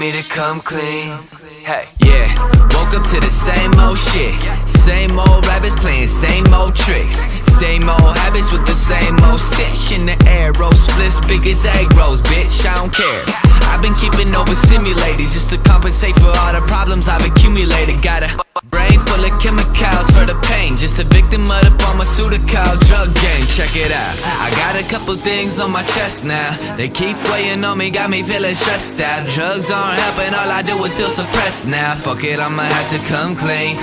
me to come clean. Hey, yeah, woke up to the same old shit. Same old rabbits playing same old tricks. Same old habits with the same old stitch. In the air, roll splits big as egg rolls, bitch, I don't care. I've been keeping overstimulated just to compensate for all the problems I've accumulated. Got a brain full of chemicals for the pain, just a victim of the pharmaceutical drug game. Check it out, I got a couple things on my chest now. They keep weighing on me, got me feeling stressed out. Drugs aren't helping, all I do is feel suppressed now. Fuck it, I'ma have to come clean.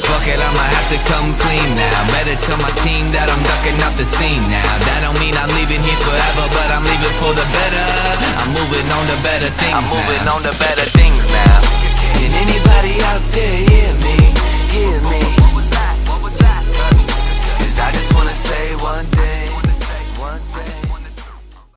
Fuck it, I'ma have to come clean now. Better tell my team that I'm ducking out the scene now. That don't mean I'm leaving here forever, but I'm leaving for the better. I'm moving on to better things now. I'm moving on to better things now. Can anybody out there hear